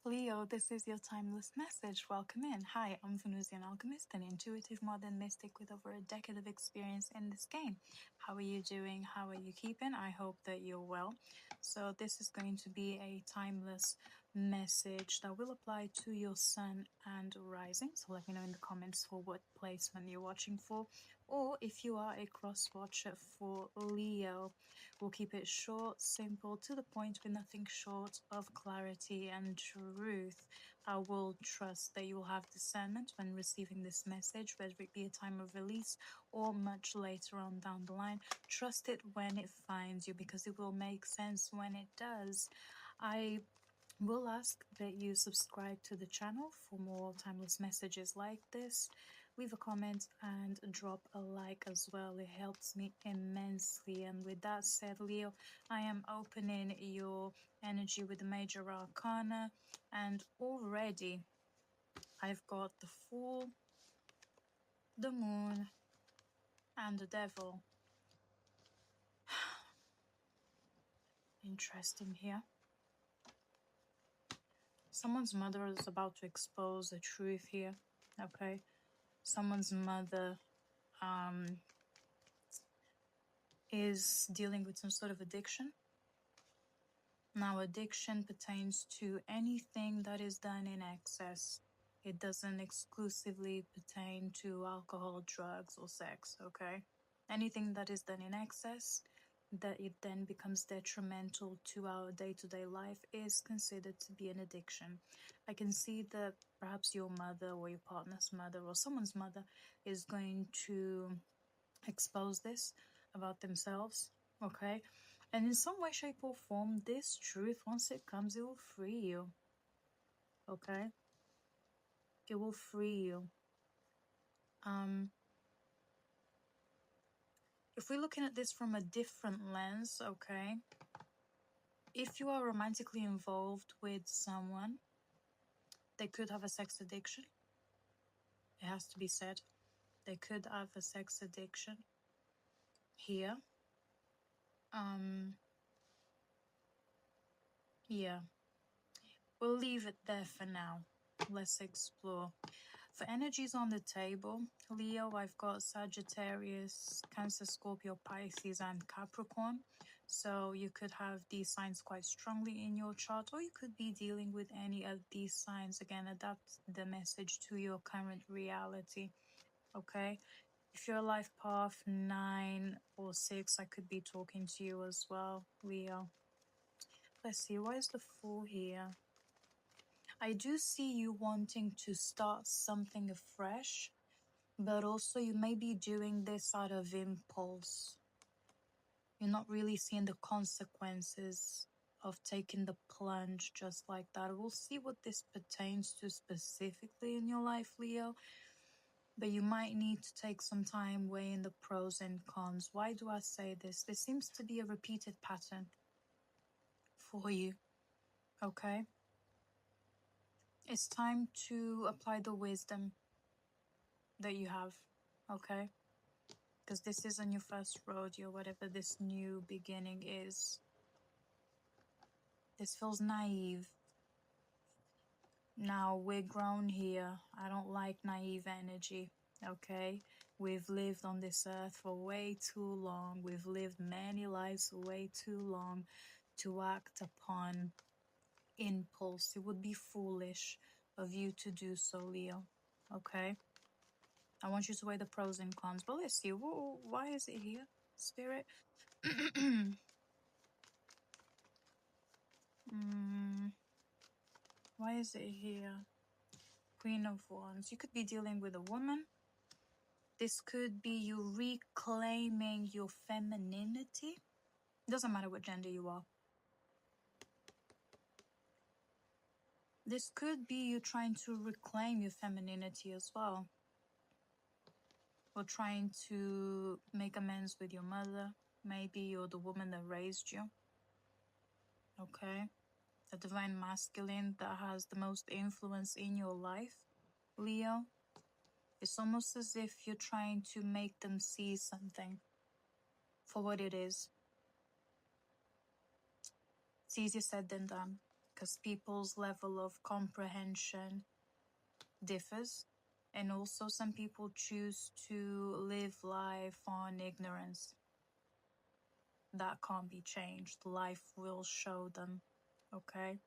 Leo, this is your timeless message. Welcome in. Hi, I'm Venusian Alchemist, an intuitive modern mystic with over a decade of experience in this game. How are you doing? How are you keeping? I hope that you're well. So this is going to be a timeless message that will apply to your sun and rising. So let me know in the comments for what placement you're watching for, or if you are a cross watcher for Leo. We'll keep it short, simple, to the point, with nothing short of clarity and truth. I will trust that you will have discernment when receiving this message, whether it be a time of release or much later on down the line. Trust it when it finds you, because it will make sense when it does. I will ask that you subscribe to the channel for more timeless messages like this. Leave a comment and drop a like as well. It helps me immensely. And with that said, Leo, I am opening your energy with the major arcana, and already I've got the Fool, the Moon, and the Devil. Interesting here. Someone's mother is about to expose the truth here, okay? Someone's mother is dealing with some sort of addiction. Now, addiction pertains to anything that is done in excess. It doesn't exclusively pertain to alcohol, drugs, or sex, okay? Anything that is done in excess, that it then becomes detrimental to our day-to-day life, is considered to be an addiction. I can see that perhaps your mother or your partner's mother or someone's mother is going to expose this about themselves, okay? And in some way, shape, or form, this truth, once it comes, it will free you, okay? It will free you. If we're looking at this from a different lens, okay? If you are romantically involved with someone, they could have a sex addiction. It has to be said. They could have a sex addiction here. Yeah. We'll leave it there for now. Let's explore. For energies on the table, Leo, I've got Sagittarius, Cancer, Scorpio, Pisces, and Capricorn. So you could have these signs quite strongly in your chart, or you could be dealing with any of these signs. Again, adapt the message to your current reality, okay? If you're life path 9 or 6, I could be talking to you as well, Leo. Let's see, why is the Fool here? I do see you wanting to start something afresh, but also you may be doing this out of impulse. You're not really seeing the consequences of taking the plunge just like that. We'll see what this pertains to specifically in your life, Leo. But you might need to take some time weighing the pros and cons. Why do I say this? There seems to be a repeated pattern for you, okay? It's time to apply the wisdom that you have, okay? Because this isn't your first rodeo, whatever this new beginning is. This feels naive. Now, we're grown here. I don't like naive energy, okay? We've lived on this earth for way too long. We've lived many lives way too long to act upon impulse. It would be foolish of you to do so, Leo, okay? I want you to weigh the pros and cons. But let's see, why is it here, Spirit? Why is it here? Queen of Wands. You could be dealing with a woman. This could be you reclaiming your femininity. Doesn't matter what gender you are. This could be you trying to reclaim your femininity as well. Or trying to make amends with your mother. Maybe you're the woman that raised you. Okay? The divine masculine that has the most influence in your life, Leo. It's almost as if you're trying to make them see something for what it is. It's easier said than done, because people's level of comprehension differs. And also some people choose to live life on ignorance. That can't be changed. Life will show them. Okay?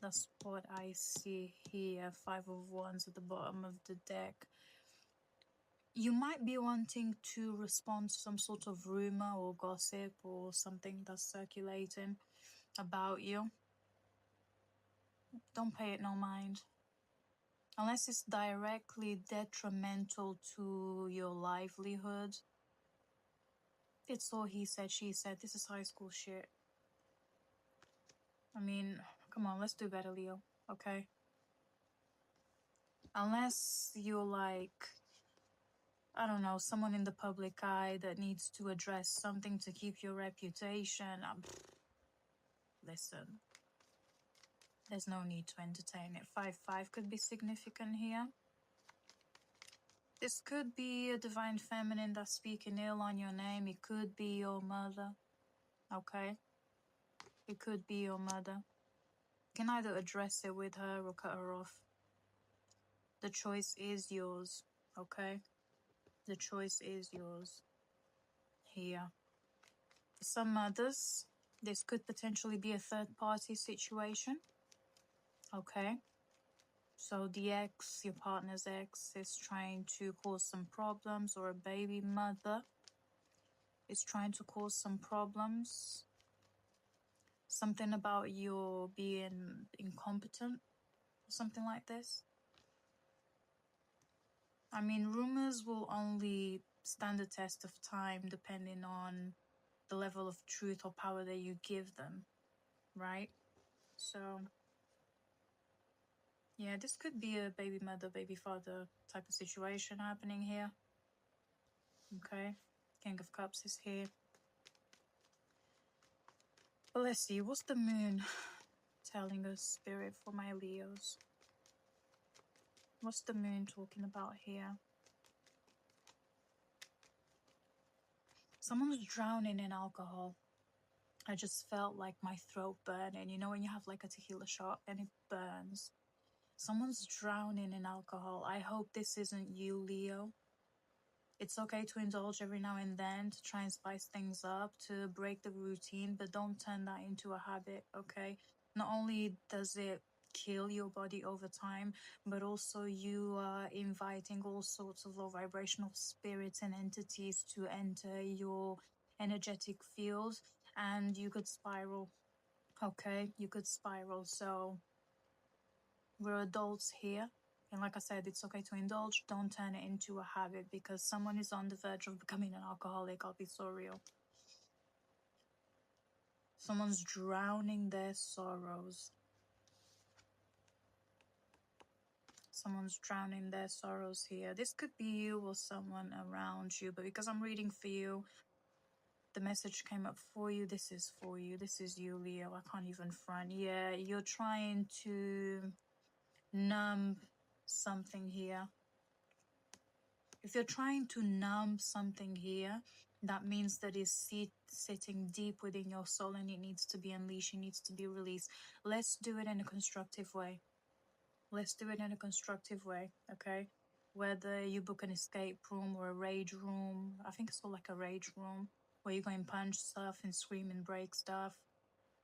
That's what I see here. 5 of Wands at the bottom of the deck. You might be wanting to respond to some sort of rumor or gossip or something that's circulating about you. Don't pay it no mind. Unless it's directly detrimental to your livelihood. It's all he said, she said. This is high school shit. I mean, come on, let's do better, Leo. Okay? Unless you're like, I don't know, someone in the public eye that needs to address something to keep your reputation. Listen, there's no need to entertain it. 5-5 could be significant here. This could be a divine feminine that's speaking ill on your name. It could be your mother. Okay? It could be your mother. You can either address it with her or cut her off. The choice is yours. Okay? The choice is yours. Here. For some mothers, this could potentially be a third-party situation. Okay? So the ex, your partner's ex, is trying to cause some problems, or a baby mother is trying to cause some problems. Something about you being incompetent, or something like this. I mean, rumors will only stand the test of time depending on the level of truth or power that you give them, right? So, yeah, this could be a baby mother, baby father type of situation happening here. Okay, King of Cups is here. But let's see, what's the moon telling us, Spirit, for my Leos? What's the moon talking about here? Someone's drowning in alcohol. I just felt like my throat burning. You know when you have like a tequila shot and it burns? Someone's drowning in alcohol. I hope this isn't you, Leo. It's okay to indulge every now and then, to try and spice things up, to break the routine, but don't turn that into a habit, okay? Not only does it kill your body over time, but also you are inviting all sorts of low vibrational spirits and entities to enter your energetic field, and you could spiral, okay? You could spiral. So we're adults here. And like I said, it's okay to indulge. Don't turn it into a habit, because someone is on the verge of becoming an alcoholic. I'll be so real. Someone's drowning their sorrows. Someone's drowning their sorrows here. This could be you or someone around you, but because I'm reading for you, the message came up for you. This is for you. This is you, Leo. I can't even front. Yeah, you're trying to numb something here. If you're trying to numb something here, that means that it's sitting deep within your soul and it needs to be unleashed, it needs to be released. Let's do it in a constructive way. Let's do it in a constructive way, okay? Whether you book an escape room or a rage room, I think it's called like a rage room, where you go and punch stuff and scream and break stuff.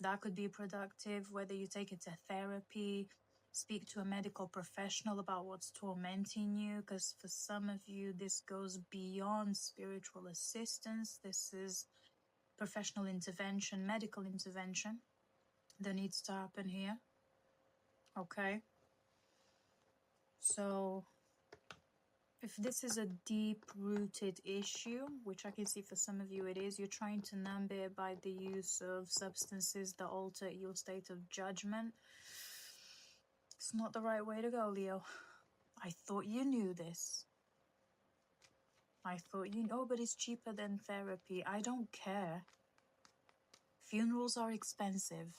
That could be productive. Whether you take it to therapy, speak to a medical professional about what's tormenting you, because for some of you, this goes beyond spiritual assistance. This is professional intervention, medical intervention that needs to happen here. Okay? So, if this is a deep-rooted issue, which I can see for some of you it is, you're trying to numb it by the use of substances that alter your state of judgment. It's not the right way to go, Leo. I thought you knew this. I thought you know, but it's cheaper than therapy. I don't care. Funerals are expensive.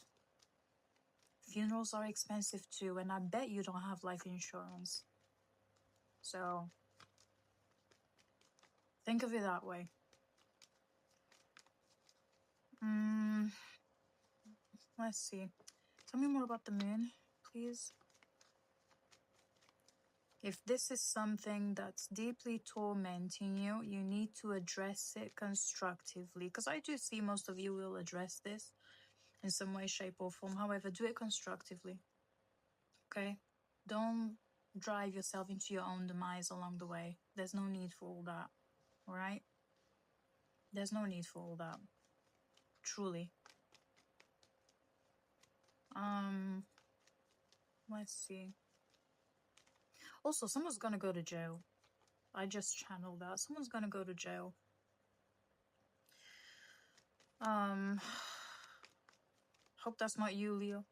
Funerals are expensive too, and I bet you don't have life insurance. So, think of it that way. Let's see. Tell me more about the moon, please. If this is something that's deeply tormenting you, you need to address it constructively. Because I do see most of you will address this in some way, shape, or form. However, do it constructively. Okay? Don't drive yourself into your own demise along the way. There's no need for all that. Alright? There's no need for all that. Truly. Let's see. Also, someone's gonna go to jail. I just channeled that. Someone's gonna go to jail. Hope that's not you, Leo.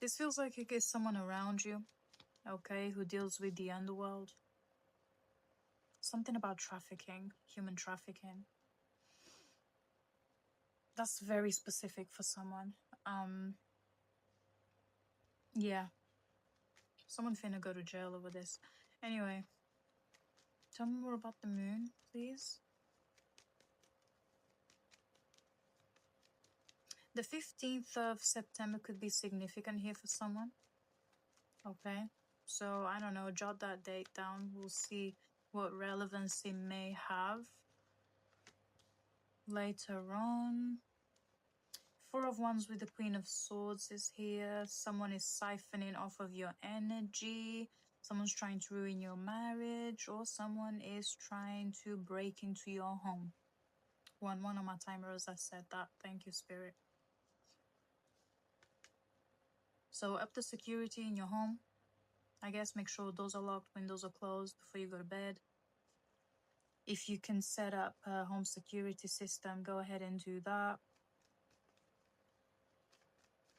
This feels like it is someone around you, okay, who deals with the underworld. Something about trafficking, human trafficking. That's very specific for someone. Yeah. Someone finna go to jail over this. Anyway, tell me more about the moon, please. The 15th of September could be significant here for someone. Okay, so I don't know, jot that date down. We'll see what relevance it may have later on. Four of Wands with the Queen of Swords is here. Someone is siphoning off of your energy. Someone's trying to ruin your marriage, or someone is trying to break into your home. One on my timer as I said that. Thank you, Spirit. So up the security in your home. I guess make sure doors are locked, windows are closed before you go to bed. If you can set up a home security system, go ahead and do that.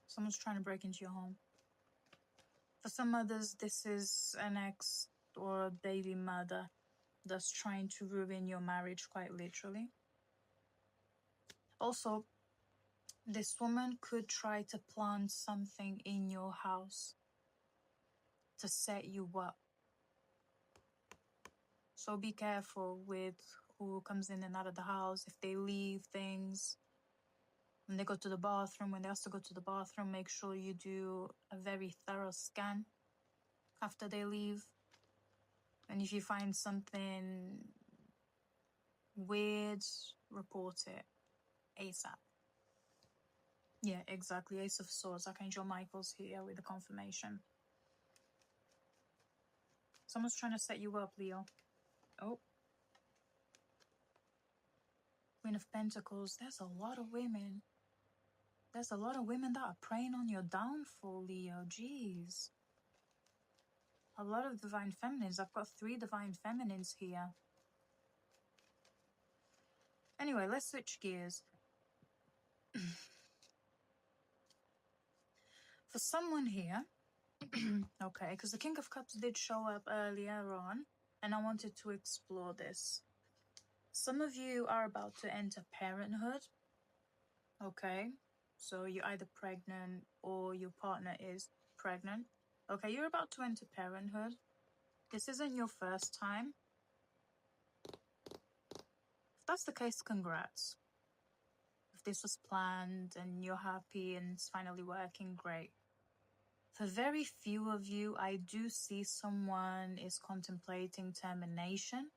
Someone's trying to break into your home. For some others, this is an ex or a baby mother that's trying to ruin your marriage, quite literally. Also, this woman could try to plant something in your house to set you up. So be careful with who comes in and out of the house. If they leave things, when they go to the bathroom, when they ask to go to the bathroom, make sure you do a very thorough scan after they leave. And if you find something weird, report it ASAP. Yeah, exactly. Ace of Swords. Archangel Michael's here with the confirmation. Someone's trying to set you up, Leo. Oh. Queen of Pentacles. There's a lot of women. There's a lot of women that are preying on your downfall, Leo. Jeez. A lot of Divine Feminines. I've got 3 Divine Feminines here. Anyway, let's switch gears. For someone here, okay, because the King of Cups did show up earlier on, and I wanted to explore this. Some of you are about to enter parenthood, okay? So you're either pregnant or your partner is pregnant. Okay, you're about to enter parenthood. This isn't your first time. If that's the case, congrats. If this was planned and you're happy and it's finally working, great. For very few of you, I do see someone is contemplating termination.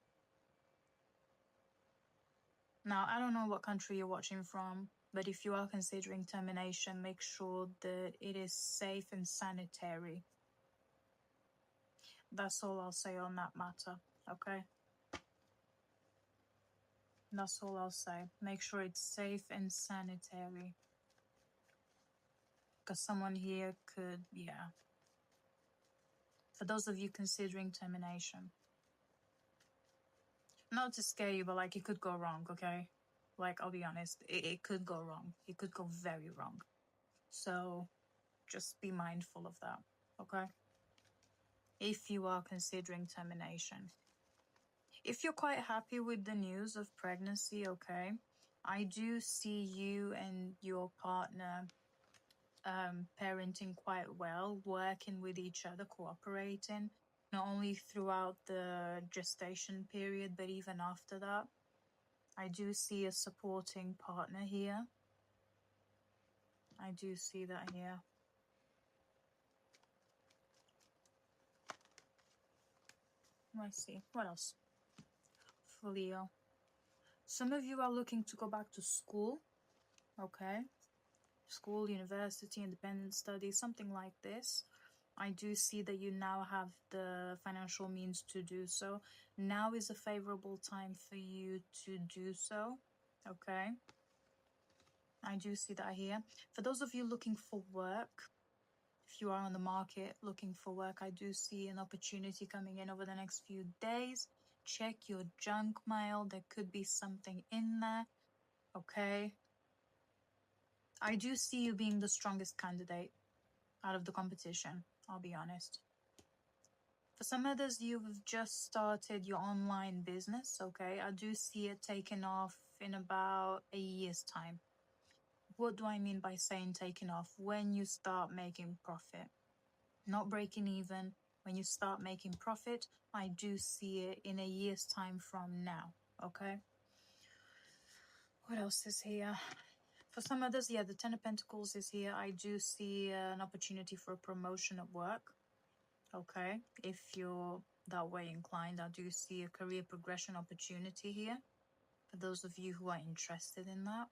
Now, I don't know what country you're watching from, but if you are considering termination, make sure that it is safe and sanitary. That's all I'll say on that matter, okay? That's all I'll say. Make sure it's safe and sanitary. Because someone here could, yeah. For those of you considering termination. Not to scare you, but like it could go wrong, okay? Like, I'll be honest, it could go wrong. It could go very wrong. So just be mindful of that, okay? If you are considering termination. If you're quite happy with the news of pregnancy, okay, I do see you and your partner parenting quite well, working with each other, cooperating, not only throughout the gestation period, but even after that. I do see a supporting partner here. I do see that here. Let's see. What else? For Leo. Some of you are looking to go back to school. Okay. School, university, independent studies, something like this. I do see that you now have the financial means to do so. Now is a favorable time for you to do so. Okay. I do see that here. For those of you looking for work, if you are on the market looking for work, I do see an opportunity coming in over the next few days. Check your junk mail. There could be something in there. Okay. I do see you being the strongest candidate out of the competition, I'll be honest. For some others, you've just started your online business, okay? I do see it taking off in about a year's time. What do I mean by saying taking off? When you start making profit. Not breaking even. When you start making profit, I do see it in a year's time from now, okay? What else is here? For some others, yeah, the Ten of Pentacles is here. I do see an opportunity for a promotion at work, okay? If you're that way inclined, I do see a career progression opportunity here. For those of you who are interested in that.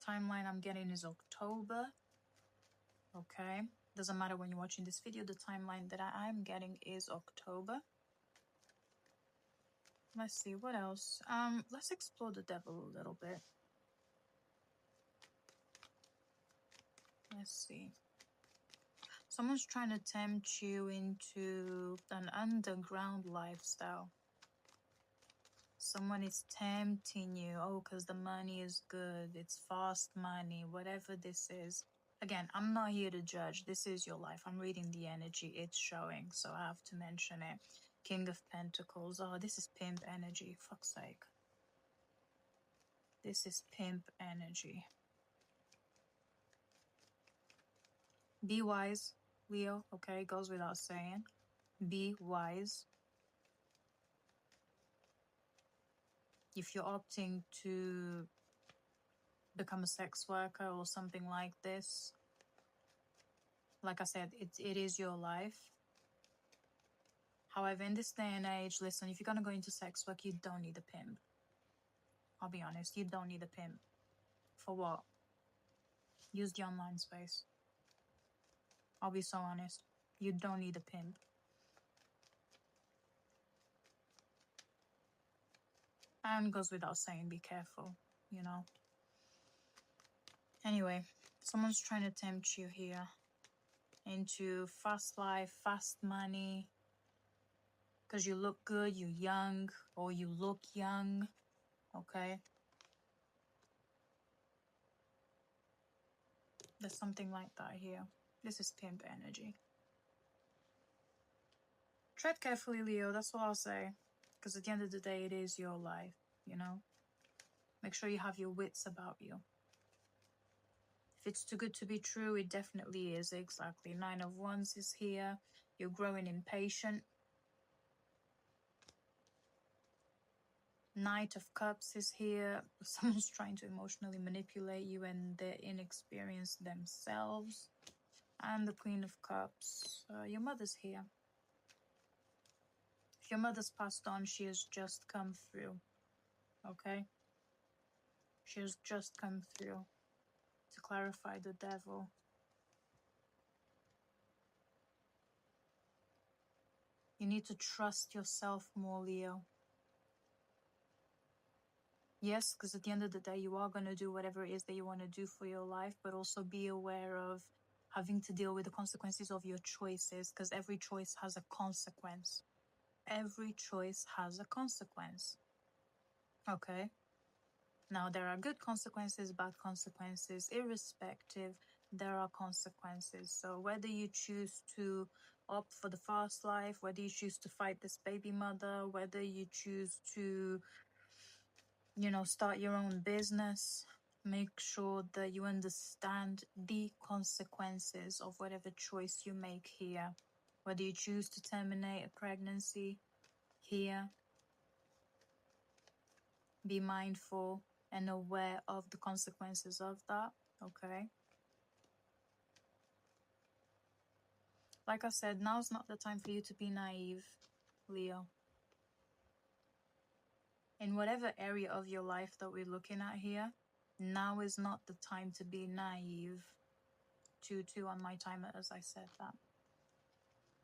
Timeline I'm getting is October, okay? Doesn't matter when you're watching this video, the timeline that I'm getting is October. Let's see, what else? Let's explore the devil a little bit. Let's see. Someone's trying to tempt you into an underground lifestyle. Someone is tempting you. Oh, because the money is good. It's fast money. Whatever this is. Again, I'm not here to judge. This is your life. I'm reading the energy. It's showing. So I have to mention it. King of Pentacles. Oh, this is pimp energy. Fuck's sake. This is pimp energy. Be wise, Leo. Okay, goes without saying. Be wise. If you're opting to become a sex worker or something like this, like I said, it is your life. However, in this day and age, listen, if you're going to go into sex work, you don't need a pimp. I'll be honest, you don't need a pimp. For what? Use the online space. I'll be so honest. You don't need a pimp. And goes without saying, be careful, you know. Anyway, someone's trying to tempt you here into fast life, fast money, because you look good, you're young, or you look young, okay? There's something like that here. This is pimp energy. Tread carefully, Leo, that's all I'll say. Because at the end of the day, it is your life, you know? Make sure you have your wits about you. If it's too good to be true, it definitely is, exactly. Nine of Wands is here. You're growing impatient. Knight of Cups is here. Someone's trying to emotionally manipulate you and they're inexperienced themselves. And the Queen of Cups. Your mother's here. If your mother's passed on, she has just come through. Okay? She has just come through to clarify the devil. You need to trust yourself more, Leo. Yes, because at the end of the day, you are going to do whatever it is that you want to do for your life, but also be aware of having to deal with the consequences of your choices, because every choice has a consequence. Every choice has a consequence. Okay? Now, there are good consequences, bad consequences. Irrespective, there are consequences. So whether you choose to opt for the fast life, whether you choose to fight this baby mother, whether you choose to, you know, start your own business, make sure that you understand the consequences of whatever choice you make here. Whether you choose to terminate a pregnancy here, be mindful and aware of the consequences of that, okay? Like I said, now's not the time for you to be naive, Leo. In whatever area of your life that we're looking at here, now is not the time to be naive. 2-2 on my timer, as I said that.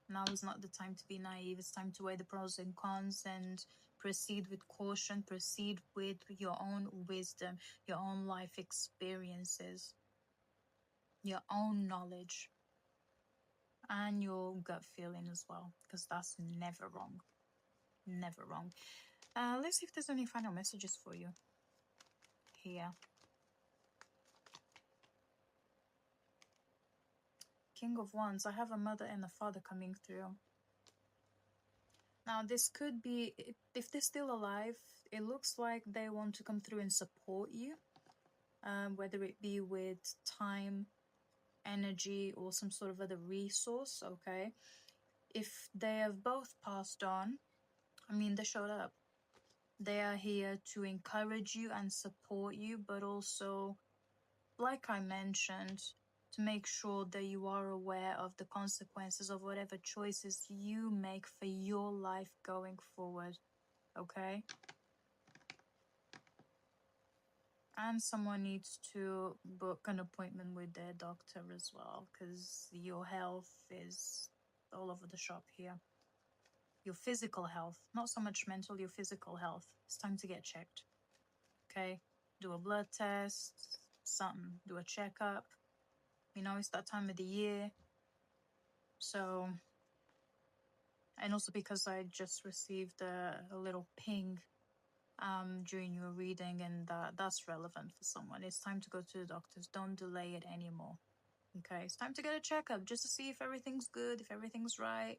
Now is not the time to be naive. It's time to weigh the pros and cons and proceed with caution. Proceed with your own wisdom, your own life experiences, your own knowledge, and your gut feeling as well, because that's never wrong. Never wrong. Let's see if there's any final messages for you here. King of Wands. I have a mother and a father coming through. Now, this could be, if they're still alive, it looks like they want to come through and support you, whether it be with time, energy, or some sort of other resource, okay? If they have both passed on, I mean, they showed up. They are here to encourage you and support you, but also, like I mentioned, to make sure that you are aware of the consequences of whatever choices you make for your life going forward, okay? And someone needs to book an appointment with their doctor as well, because your health is all over the shop here. Your physical health, not so much mental, your physical health. It's time to get checked, okay? Do a blood test, something, do a checkup. You know, it's that time of the year. So, and also because I just received a little ping during your reading, and that's relevant for someone. It's time to go to the doctors. Don't delay it anymore. Okay, it's time to get a checkup just to see if everything's good, if everything's right,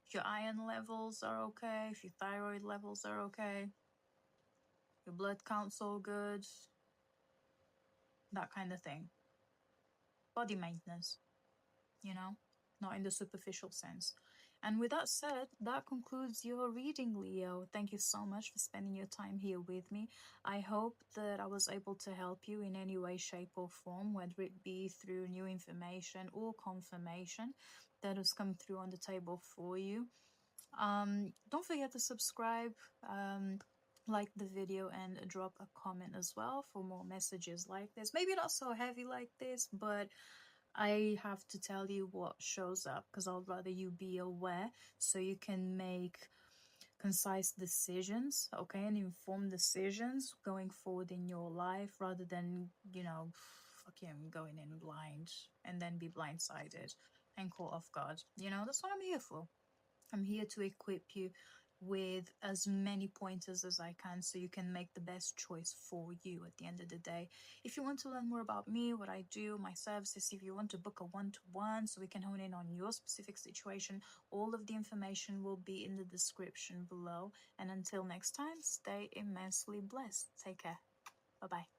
if your iron levels are okay, if your thyroid levels are okay, your blood count's all good, that kind of thing. Body maintenance, you know, not in the superficial sense. And with that said, that concludes your reading, Leo. Thank you so much for spending your time here with me. I hope that I was able to help you in any way, shape, or form, whether it be through new information or confirmation that has come through on the table for you. Don't forget to subscribe, like the video, and drop a comment as well for more messages like this. Maybe not so heavy like this, but I have to tell you what shows up, because I'd rather you be aware so you can make concise decisions, okay, and informed decisions going forward in your life, rather than, you know, fucking going in blind and then be blindsided and caught off guard. You know, that's what I'm here for. I'm here to equip you with as many pointers as I can so you can make the best choice for you at the end of the day. If you want to learn more about me, what I do, my services, if you want to book a one-to-one so we can hone in on your specific situation, all of the information will be in the description below. And until next time, stay immensely blessed. Take care. Bye-bye.